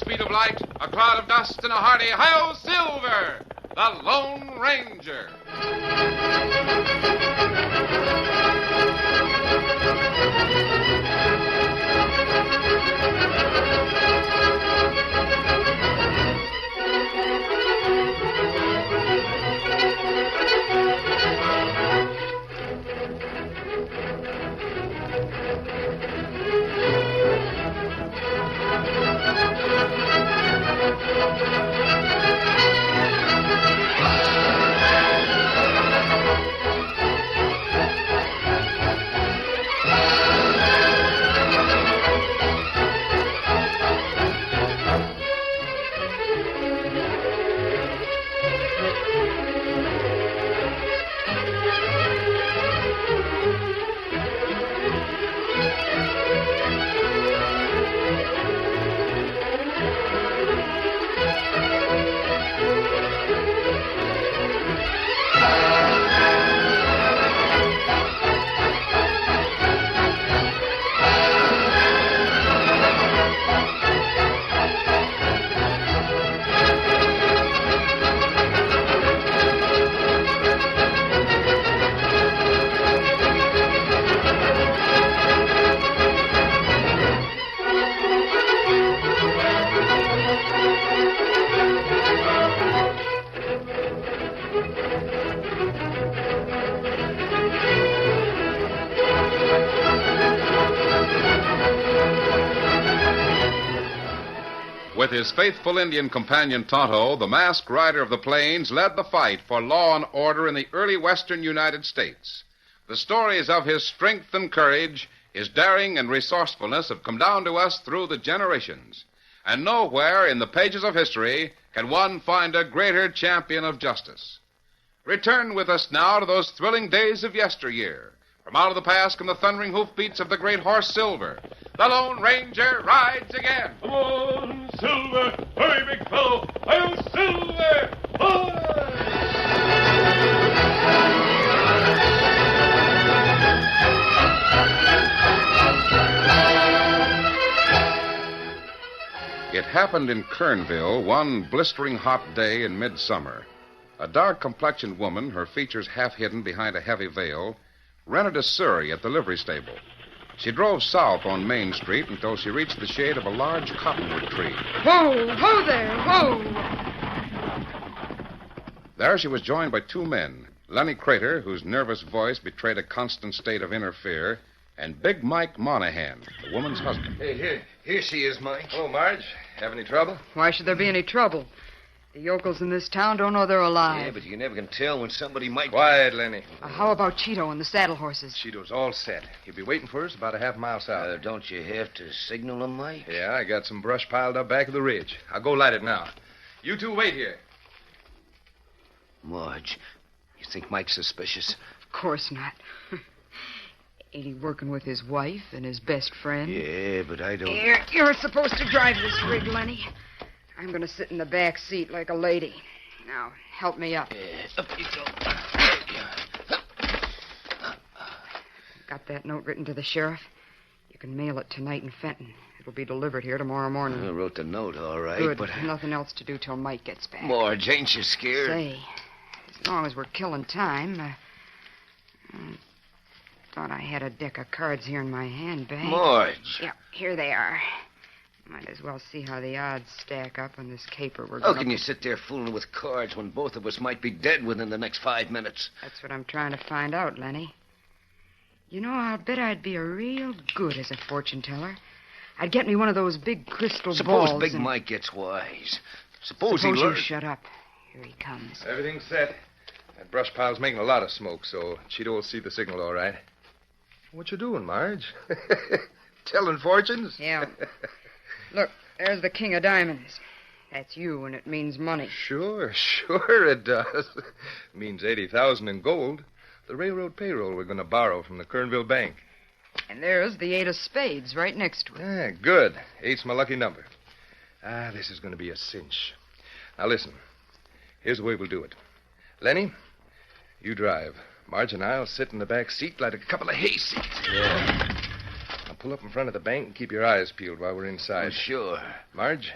speed of light, a cloud of dust, and a hearty Hi-Yo Silver, the Lone Ranger. With his faithful Indian companion Tonto, the masked rider of the plains led the fight for law and order in the early western United States. The stories of his strength and courage, his daring and resourcefulness have come down to us through the generations. And nowhere in the pages of history can one find a greater champion of justice. Return with us now to those thrilling days of yesteryear. From out of the past come the thundering hoofbeats of the great horse Silver. The Lone Ranger rides again. Come on, Silver! Hurry, big fellow! I'll Silver! It happened in Kernville one blistering hot day in midsummer. A dark-complexioned woman, her features half hidden behind a heavy veil, rented a surrey at the livery stable. She drove south on Main Street until she reached the shade of a large cottonwood tree. Whoa! Ho there! Whoa! There she was joined by two men, Lenny Crater, whose nervous voice betrayed a constant state of inner fear, and Big Mike Monahan, the woman's husband. Hey, here she is, Mike. Hello, Marge. Have any trouble? Why should there be any trouble? The yokels in this town don't know they're alive. Yeah, but you never can tell when somebody might... Quiet, Lenny. How about Cheeto and the saddle horses? Cheeto's all set. He'll be waiting for us about a half mile south. Don't you have to signal him, Mike? Yeah, I got some brush piled up back of the ridge. I'll go light it now. You two wait here. Marge, you think Mike's suspicious? Of course not. Ain't he working with his wife and his best friend? Yeah, but I don't... You're supposed to drive this rig, Lenny. I'm going to sit in the back seat like a lady. Now, help me up. Up you go. Got that note written to the sheriff? You can mail it tonight in Fenton. It'll be delivered here tomorrow morning. I wrote the note, all right, Good. but... Nothing else to do till Mike gets back. Marge, ain't you scared? Say, as long as we're killing time, I thought I had a deck of cards here in my handbag. Marge. Yeah, here they are. Might as well see how the odds stack up on this caper we're How going can you sit there fooling with cards when both of us might be dead within the next 5 minutes? That's what I'm trying to find out, Lenny. You know, I'll bet I'd be a real good as a fortune teller. I'd get me one of those big crystal balls. Suppose Big Mike gets wise. Suppose he you learns... shut up. Here he comes. Everything's set. That brush pile's making a lot of smoke, so Cheeto will see the signal all right. What you doing, Marge? Telling fortunes? Yeah. Look, there's the King of Diamonds. That's you, and it means money. Sure it does. Means 80,000 in gold. The railroad payroll we're going to borrow from the Kernville Bank. And there's the 8 of spades right next to it. Ah, good. 8's my lucky number. This is going to be a cinch. Now, listen. Here's the way we'll do it. Lenny, you drive. Marge and I'll sit in the back seat like a couple of hayseeds. Yeah. Now, pull up in front of the bank and keep your eyes peeled while we're inside. Sure. Marge,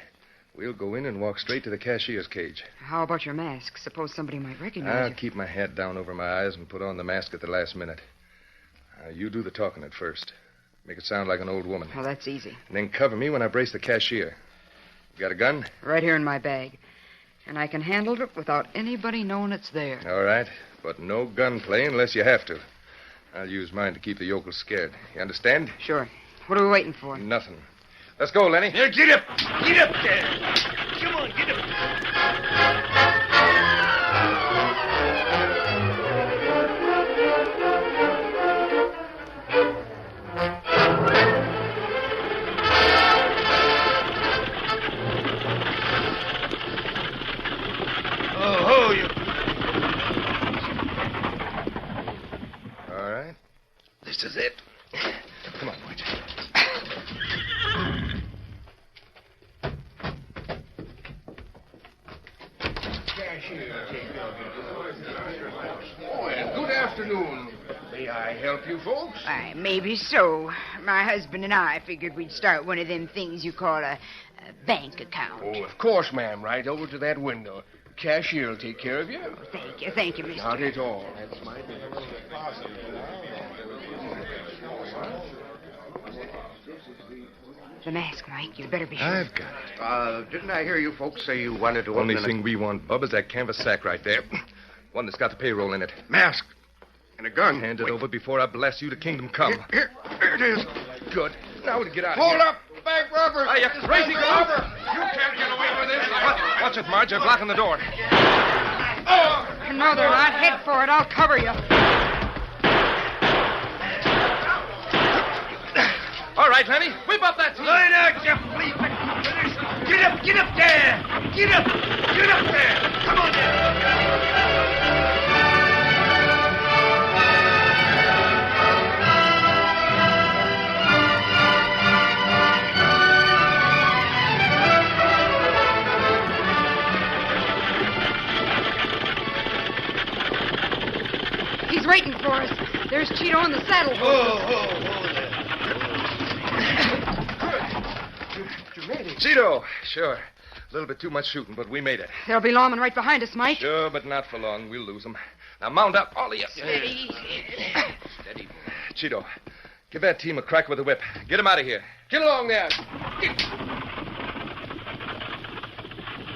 We'll go in and walk straight to the cashier's cage. How about your mask? Suppose somebody might recognize I'll you. keep my hat down over my eyes and put on the mask at the last minute. You do the talking at first. Make it sound like an old woman. Oh, that's easy. And then cover me when I brace the cashier. You got a gun? Right here in my bag. And I can handle it without anybody knowing it's there. All right. But no gunplay unless you have to. I'll use mine to keep the yokels scared. You understand? Sure. What are we waiting for? Nothing. Let's go, Lenny. There, get up! Get up there! Come on, get up! Oh, you... All right. This is it. Come on, White. Good afternoon. May I help you folks? Why, maybe so. My husband and I figured we'd start one of them things you call a bank account. Oh, of course, ma'am. Right over to that window. Cashier will take care of you. Thank you, mister. Not at all. That's my business. The mask, Mike. You'd better be sure. I've got it. Didn't I hear you folks say you wanted to Only open thing we want, Bub, is that canvas sack right there. One that's got the payroll in it. mask and a gun. Hand it over before I blast you to kingdom come. Here it is. Good. Now we'll get out of Hold here. up, bank robbers. Are you crazy, Bank Galope? robber. You can't get away with this. Watch it, Marge. They're blocking the door. No, they're not. Head for it. I'll cover you. All right, Lenny. Whip up that team. Line out, you bleep. Get up there! Get up! Get up there! Come on there! He's waiting for us. There's Cheeto on the saddle. Cheeto. Sure. A little bit too much shooting, but we made it. There'll be lawmen right behind us, Mike. Sure, but not for long. We'll lose them. Now mount up, all of you. Steady. Cheeto, give that team a crack with the whip. Get them out of here. Get along there.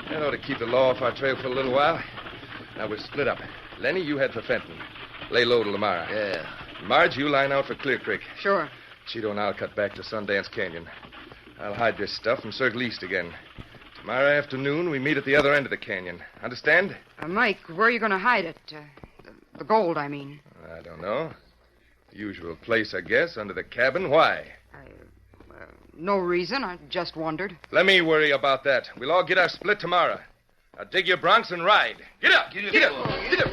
That ought to keep the law off our trail for a little while. Now we'll split up. Lenny, you head for Fenton. Lay low to Lamara. Yeah. Marge, you line out for Clear Creek. Sure. Cheeto and I'll cut back to Sundance Canyon. I'll hide this stuff and circle east again. Tomorrow afternoon, we meet at the other end of the canyon. Understand? Mike, where are you going to hide it? The gold, I mean. I don't know. The usual place, I guess, under the cabin. Why? No reason. I just wondered. Let me worry about that. We'll all get our split tomorrow. Now dig your broncs and ride. Get up! Get up! Get up!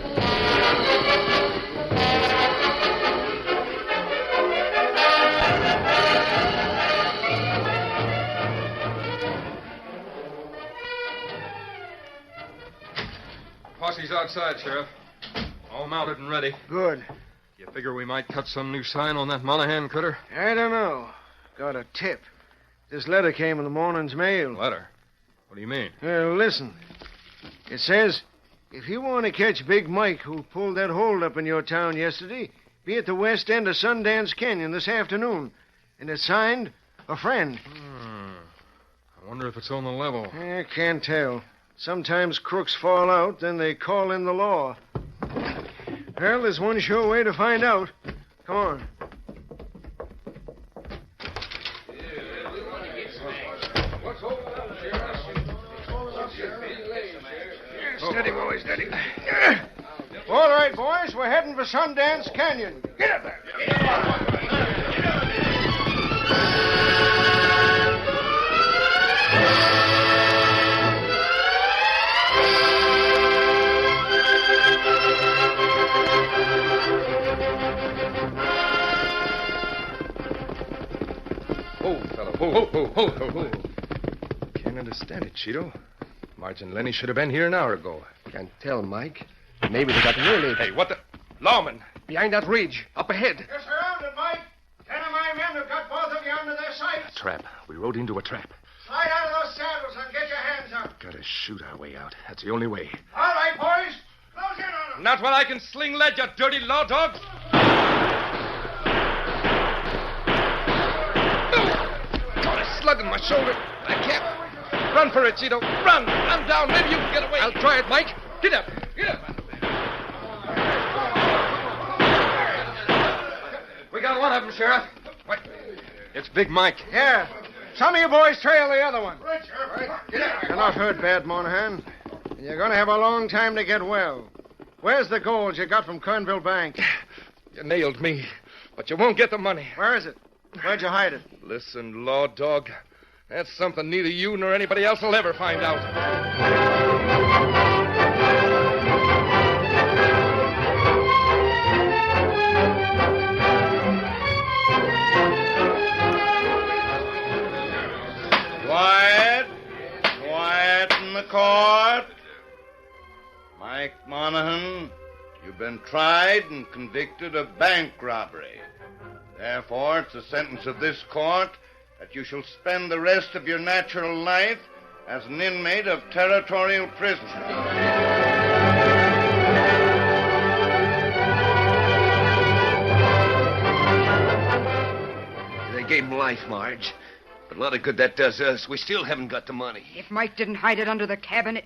Posse's outside, Sheriff. All mounted and ready. Good. You figure we might cut some new sign on that Monahan critter? I don't know. Got a tip. This letter came in the morning's mail. Letter? What do you mean? Listen. It says, if you want to catch Big Mike, who pulled that holdup in your town yesterday, be at the west end of Sundance Canyon this afternoon. And it's signed, a friend. I wonder if it's on the level. I can't tell. Sometimes crooks fall out, then they call in the law. Well, there's one sure way to find out. Come on. Steady, boys, steady. All right, boys, we're heading for Sundance Canyon. Get up there. Hold, fellow. Hold. Can't understand it, Cheeto. Marge and Lenny should have been here an hour ago. Can't tell, Mike. Maybe they got waylaid. Hey, what the... Lawman! Behind that ridge, up ahead. You're surrounded, Mike. 10 of my men have got both of you under their sights. Trap. We rode into a trap. Slide out of those saddles and get your hands Got to shoot our way out. That's the only way. All right, boys. Close in on them. Not while I can sling lead, you dirty law dogs. Got a slug in my shoulder. I can't. Run for it, Cheeto. Run. I'm down. Maybe you can get away. I'll try it, Mike. Get up. Get up. We got one of them, Sheriff. What? It's Big Mike. Yeah. Some of you boys trail the other one. Right, Sheriff. Get out. You're not hurt bad, Monahan. And you're going to have a long time to get well. Where's the gold you got from Kernville Bank? You nailed me, but you won't get the money. Where is it? Where'd you hide it? Listen, law dog. That's something neither you nor anybody else will ever find out. Quiet. Quiet in the court. Mike Monahan, you've been tried and convicted of bank robbery. Therefore, it's the sentence of this court that you shall spend the rest of your natural life as an inmate of territorial prison. They gave him life, Marge. But a lot of good that does us. We still haven't got the money. If Mike didn't hide it under the cabin,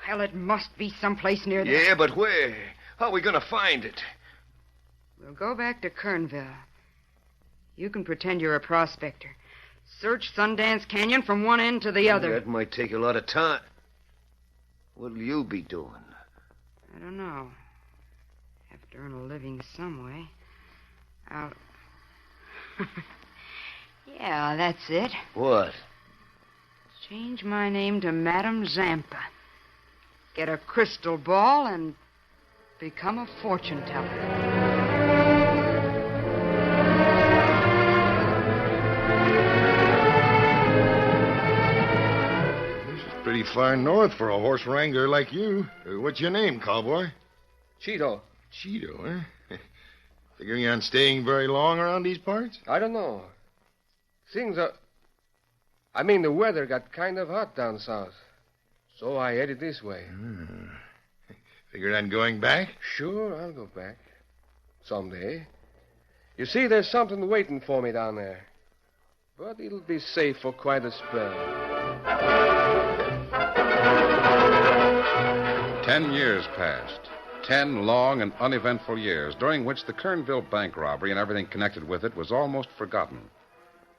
well, it must be someplace near there. Yeah, but where? How are we going to find it? We'll go back to Kernville. You can pretend you're a prospector. Search Sundance Canyon from one end to the other. That might take a lot of time. What'll you be doing? I don't know. Have to earn a living some way. I'll... Yeah, that's it. What? Change my name to Madame Zampa. Get a crystal ball and become a fortune teller. Pretty far north for a horse wrangler like you. What's your name, cowboy? Cheeto. Cheeto, huh? Figuring on staying very long around these parts? I don't know. Things are... I mean, the weather got kind of hot down south. So I headed this way. Figured on going back? Sure, I'll go back. Someday. You see, there's something waiting for me down there. But it'll be safe for quite a spell. 10 years passed. 10 long and uneventful years, during which the Kernville bank robbery and everything connected with it was almost forgotten.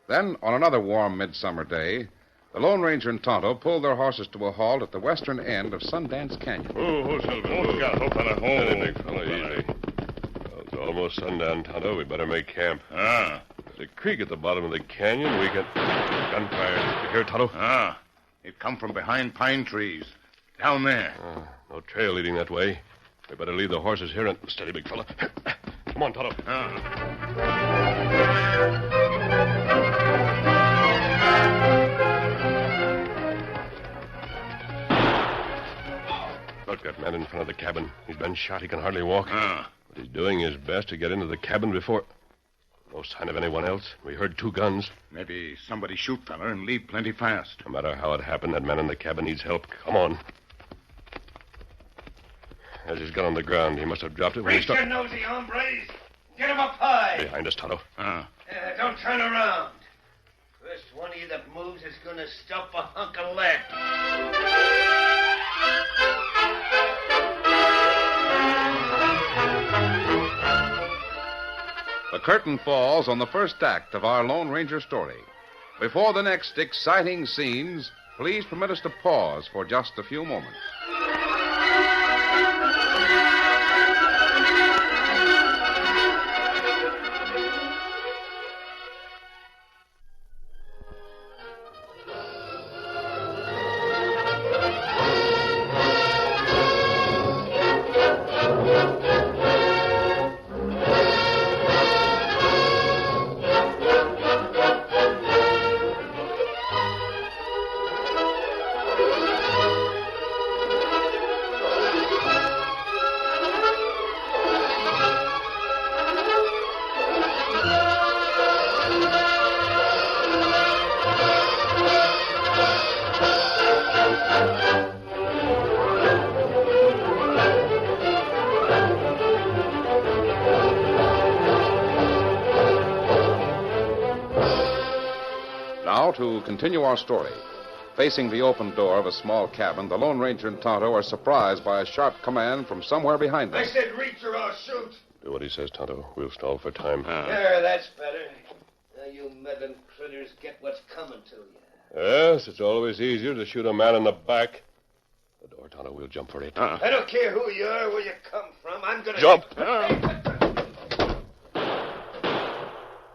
Then, on another warm midsummer day, the Lone Ranger and Tonto pulled their horses to a halt at the western end of Sundance Canyon. Oh, Silver. Oh, Scout. Oh, fella. Oh, Steady, big fella, easy. Well, it's almost sundown, Tonto. We better make camp. Ah. There's a creek at the bottom of the canyon. We can... Gunfire. You hear, Tonto? Ah. It come from behind pine trees. Down there. No trail leading that way. We better leave the horses here and... Steady, big fella. Come on, Tonto. Look, that man in front of the cabin. He's been shot. He can hardly walk. But he's doing his best to get into the cabin before... No sign of anyone else. We heard 2 guns. Maybe somebody shoot fella and leave plenty fast. No matter how it happened, that man in the cabin needs help. Come on. There's his gun on the ground. He must have dropped it when he Reach your started... nosy hombres. Get him up high. Behind us, Tonto. Don't turn around. First one of you that moves is going to stuff a hunk of lead. The curtain falls on the first act of our Lone Ranger story. Before the next exciting scenes, please permit us to pause for just a few moments. now to continue our story. Facing the open door of a small cabin, the Lone Ranger and Tonto are surprised by a sharp command from somewhere behind them. I said reach or I'll shoot. Do what he says, Tonto. We'll stall for time. There, that's better. Now you meddling critters get what's coming to you. Yes, it's always easier to shoot a man in the back. The door, Tonto. We'll jump for it. I don't care who you are, where you come from. I'm gonna... Jump!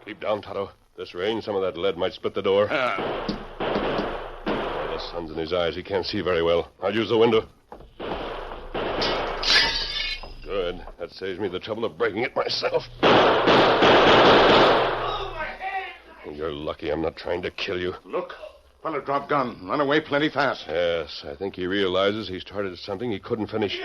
Keep down, Tonto. This rain, some of that lead might split the door. The sun's in his eyes. He can't see very well. I'll use the window. Good. That saves me the trouble of breaking it myself. Oh, my head! You're lucky I'm not trying to kill you. Look. Fella dropped gun. Run away plenty fast. Yes, I think he realizes he started something he couldn't finish.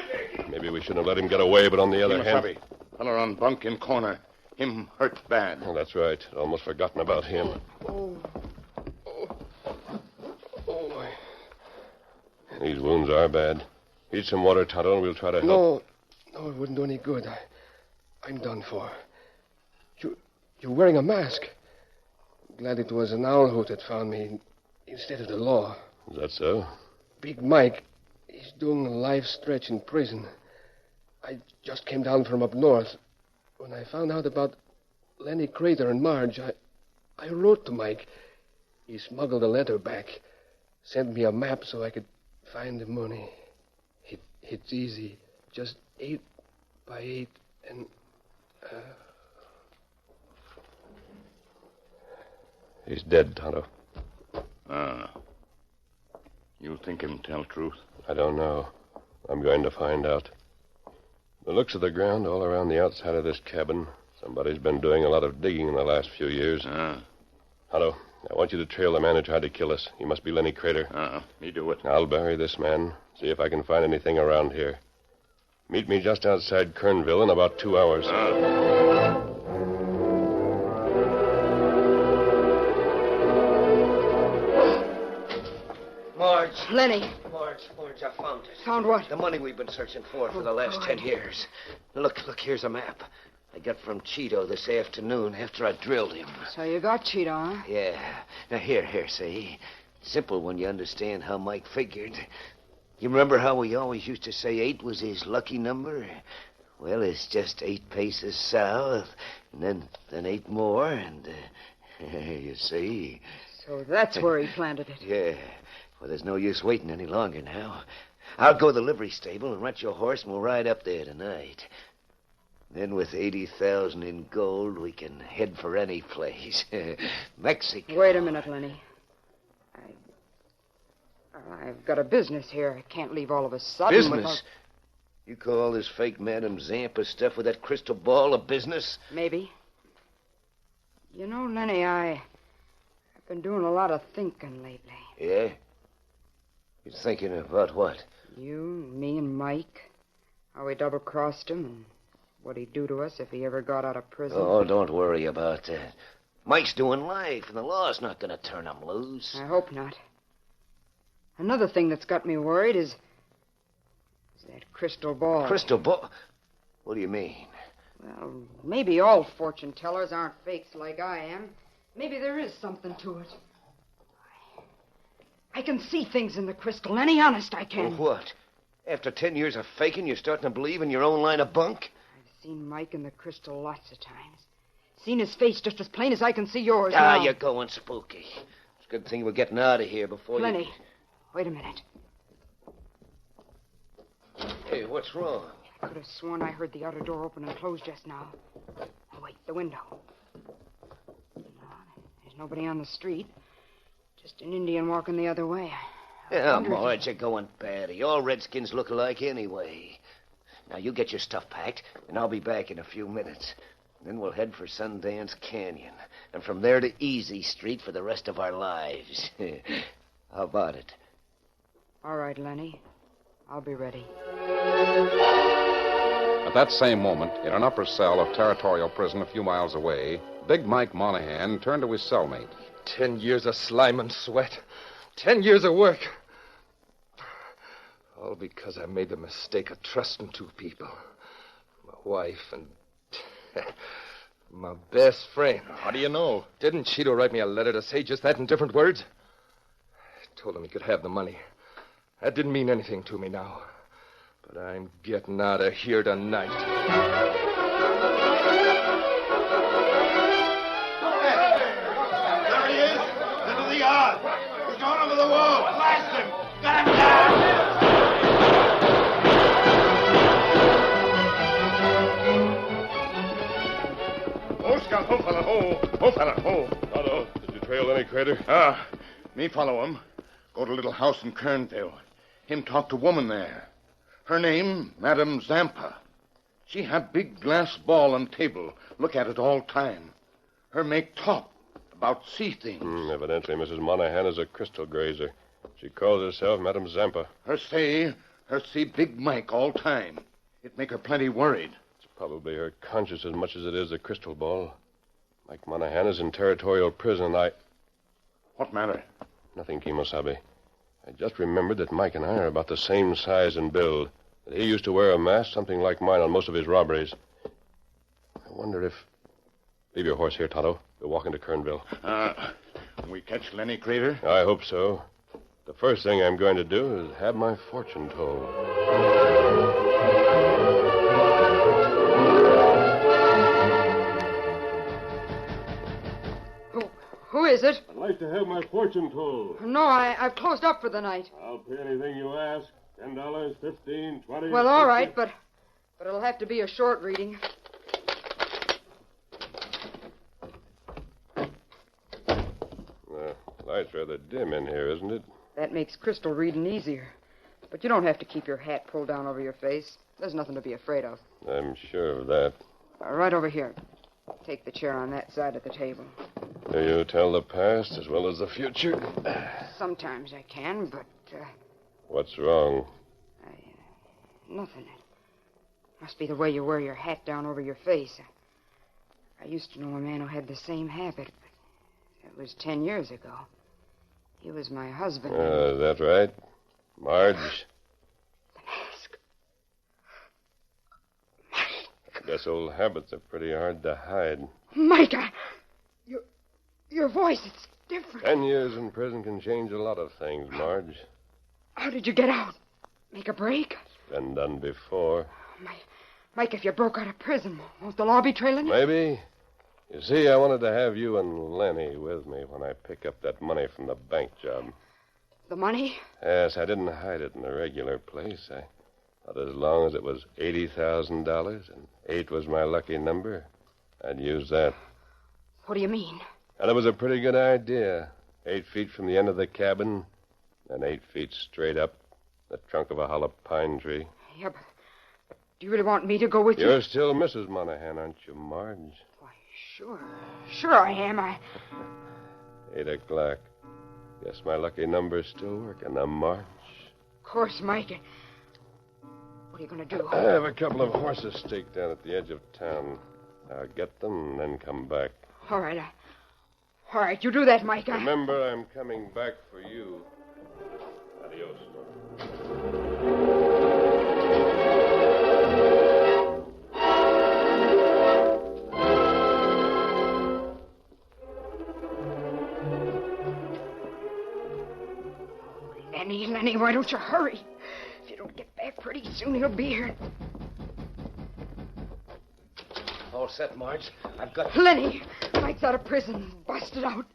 Maybe we shouldn't have let him get away, but on the other hand... Fella on bunk in corner. Him hurt bad. Oh, that's right. I'd almost forgotten about him. Oh, my. These wounds are bad. Eat some water, Tonto, and we'll try to help. No, it wouldn't do any good. I'm done for. You're wearing a mask. Glad it was an owl hoot that found me instead of the law. Is that so? Big Mike, he's doing a life stretch in prison. I just came down from up north. When I found out about Lenny Crater and Marge, I wrote to Mike. He smuggled a letter back, sent me a map so I could find the money. It's easy. Just 8 by 8 and... He's dead, Tonto. You think him tell truth? I don't know. I'm going to find out. The looks of the ground all around the outside of this cabin, somebody's been doing a lot of digging in the last few years. Tonto, I want you to trail the man who tried to kill us. He must be Lenny Crater. Me do it. I'll bury this man, see if I can find anything around here. Meet me just outside Kernville in about 2 hours. Marge. Lenny. Marge, I found it. Found what? The money we've been searching for the last 10 years. Look, here's a map. I got from Cheeto this afternoon after I drilled him. So you got Cheeto, huh? Yeah. Now, here, see. Simple when you understand how Mike figured. You remember how we always used to say 8 was his lucky number? Well, it's just 8 paces south, and then 8 more, and, you see. So that's where he planted it. Yeah. Well, there's no use waiting any longer now. I'll go to the livery stable and rent your horse, and we'll ride up there tonight. Then with 80,000 in gold, we can head for any place. Mexico. Wait a minute, Lenny. I've got a business here. I can't leave all of a sudden. Business? You call this fake Madame Zampa stuff with that crystal ball a business? Maybe. You know, Lenny, I've been doing a lot of thinking lately. Yeah? You're thinking about what? You, me, and Mike. How we double-crossed him and what he'd do to us if he ever got out of prison. Oh, don't worry about that. Mike's doing life, and the law's not going to turn him loose. I hope not. Another thing that's got me worried is that crystal ball. Crystal ball? What do you mean? Well, maybe all fortune tellers aren't fakes like I am. Maybe there is something to it. I can see things in the crystal, Lenny. Honest, I can. Well, what? After 10 years of faking, you're starting to believe in your own line of bunk? I've seen Mike in the crystal lots of times. Seen his face just as plain as I can see yours Ah, now. you're going spooky. It's a good thing we're getting out of here before Lenny, wait a minute. Hey, what's wrong? I could have sworn I heard the outer door open and close just now. Oh, wait, the window. No, there's nobody on the street. Just an Indian walking the other way. Yeah, Marge, you're going batty. All redskins look alike anyway. Now, you get your stuff packed, and I'll be back in a few minutes. Then we'll head for Sundance Canyon, and from there to Easy Street for the rest of our lives. How about it? All right, Lenny. I'll be ready. At that same moment, in an upper cell of Territorial Prison a few miles away, Big Mike Monahan turned to his cellmate. 10 years of slime and sweat. 10 years of work. All because I made the mistake of trusting 2 people. My wife and My best friend. How do you know? Didn't Cheeto write me a letter to say just that in different words? I told him he could have the money. That didn't mean anything to me now. But I'm getting out of here tonight. There he is. Into the yard. He's gone over the wall. Blast him. Got him down. Oh, Scout. Oh, fella. Oh, fella. Oh. Tonto, did you trail any crater? Me follow him. Go to little house in Kernville. Him talk to woman there. Her name, Madame Zampa. She had big glass ball on table. Look at it all time. Her make talk about sea things. Evidently, Mrs. Monahan is a crystal grazer. She calls herself Madame Zampa. Her see Big Mike all time. It make her plenty worried. It's probably her conscience as much as it is the crystal ball. Mike Monahan is in territorial prison. What matter? Nothing, Kimosabe. I just remembered that Mike and I are about the same size and build. That he used to wear a mask, something like mine, on most of his robberies. I wonder if... Leave your horse here, Tonto. We'll walk into Kernville. We catch Lenny Crater? I hope so. The first thing I'm going to do is have my fortune told. Who is it? I'd like to have my fortune told. No, I've closed up for the night. I'll pay anything you ask. $10, $15, $20. Well, all right, but it'll have to be a short reading. The light's rather dim in here, isn't it? That makes crystal reading easier. But you don't have to keep your hat pulled down over your face. There's nothing to be afraid of. I'm sure of that. Right over here. Take the chair on that side of the table. Do you tell the past as well as the future? Sometimes I can, but, What's wrong? nothing. It must be the way you wear your hat down over your face. I used to know a man who had the same habit, but it was 10 years ago. He was my husband. Is that right? Marge? The mask. I guess old habits are pretty hard to hide. Mike, your voice, it's different. 10 years in prison can change a lot of things, Marge. How did you get out? Make a break? It's been done before. Mike, if you broke out of prison, won't the law be trailing you? Maybe. You see, I wanted to have you and Lenny with me when I pick up that money from the bank job. The money? Yes, I didn't hide it in the regular place. I thought as long as it was $80,000 and 8 was my lucky number, I'd use that. What do you mean? And it was a pretty good idea. 8 feet from the end of the cabin, and 8 feet straight up the trunk of a hollow pine tree. Yeah, but do you really want me to go with you? You're still Mrs. Monahan, aren't you, Marge? Why, sure I am. 8 o'clock. Guess my lucky number's still working, Marge. Of course, Mike. What are you going to do? I have a couple of horses staked down at the edge of town. I'll get them and then come back. All right. All right, you do that, Mike. Remember, I'm coming back for you. Adios. Lenny, why don't you hurry? If you don't get back pretty soon, he'll be here. All set, Marge. I've got... Lenny! Mike's out of prison. Busted out.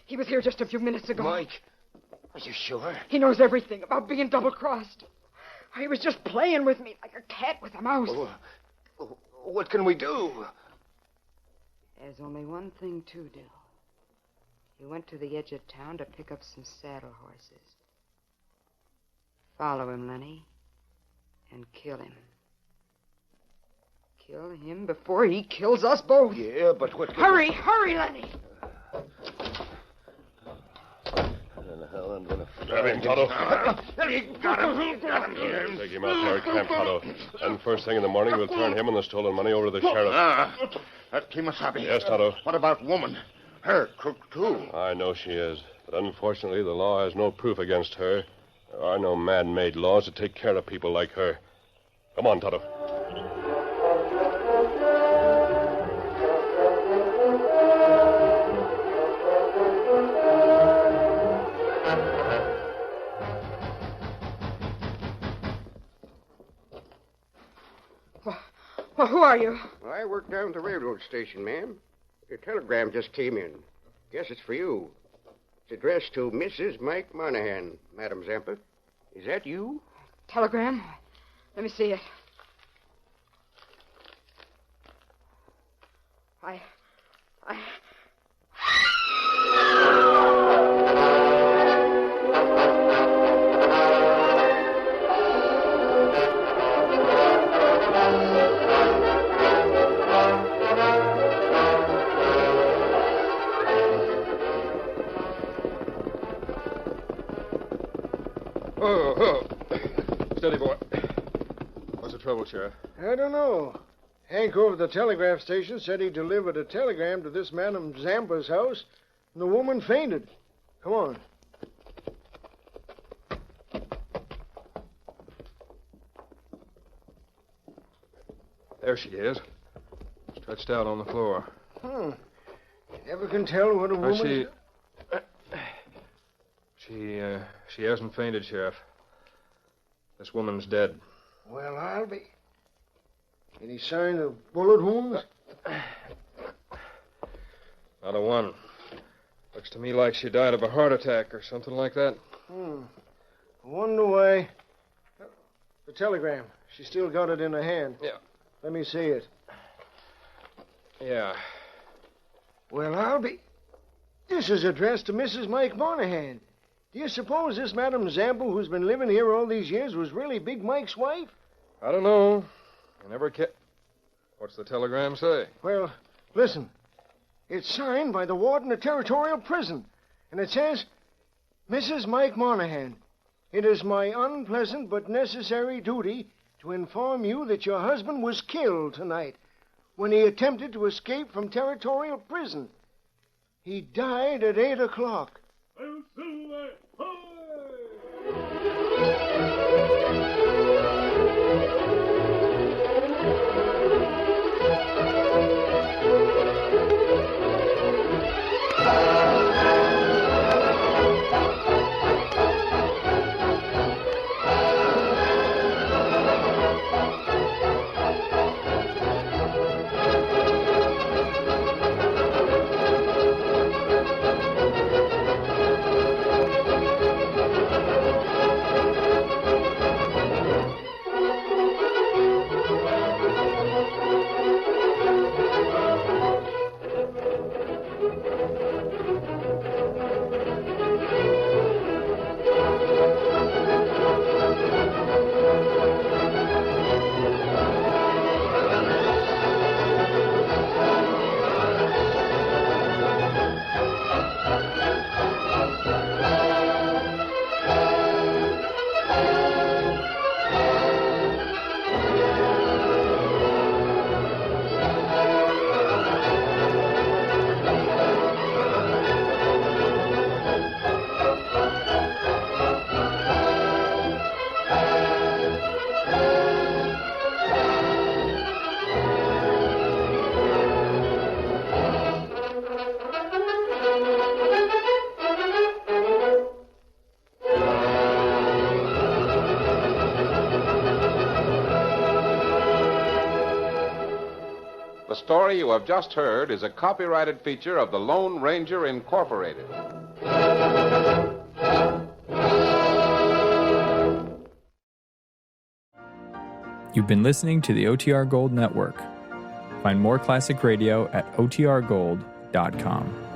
He was here just a few minutes ago. Mike? Are you sure? He knows everything about being double-crossed. He was just playing with me like a cat with a mouse. What can we do? There's only one thing to do. He went to the edge of town to pick up some saddle horses. Follow him, Lenny, and kill him. Kill him before he kills us both. Yeah, but what... Hurry, Lenny! Grab him, Tonto. Got him here. Take him out to our camp, Tonto. And first thing in the morning, we'll turn him and the stolen money over to the sheriff. That Kimasabi. Yes, Tonto. What about woman? Her crook, too. I know she is. But unfortunately, the law has no proof against her. There are no man-made laws to take care of people like her. Come on, Tonto. Who are you? Well, I work down at the railroad station, ma'am. Your telegram just came in. Guess it's for you. It's addressed to Mrs. Mike Monahan, Madam Zampa. Is that you? Telegram? Let me see it. I... Oh. Steady, boy. What's the trouble, Sheriff? I don't know. Hank over at the telegraph station said he delivered a telegram to this Madam Zampa's house, and the woman fainted. Come on. There she is. Stretched out on the floor. You never can tell what a woman... She hasn't fainted, Sheriff. This woman's dead. Well, I'll be... Any sign of bullet wounds? Not a one. Looks to me like she died of a heart attack or something like that. I wonder why... The telegram. She still got it in her hand. Yeah. Let me see it. Yeah. Well, I'll be... This is addressed to Mrs. Mike Monahan. Do you suppose this Madam Zampa, who's been living here all these years, was really Big Mike's wife? I don't know. I never What's the telegram say? Well, listen. It's signed by the warden of Territorial Prison. And it says, Mrs. Mike Monahan, it is my unpleasant but necessary duty to inform you that your husband was killed tonight when he attempted to escape from Territorial Prison. He died at 8 o'clock. I'll Silver! The story you have just heard is a copyrighted feature of the Lone Ranger Incorporated. You've been listening to the OTR Gold Network. Find more classic radio at otrgold.com.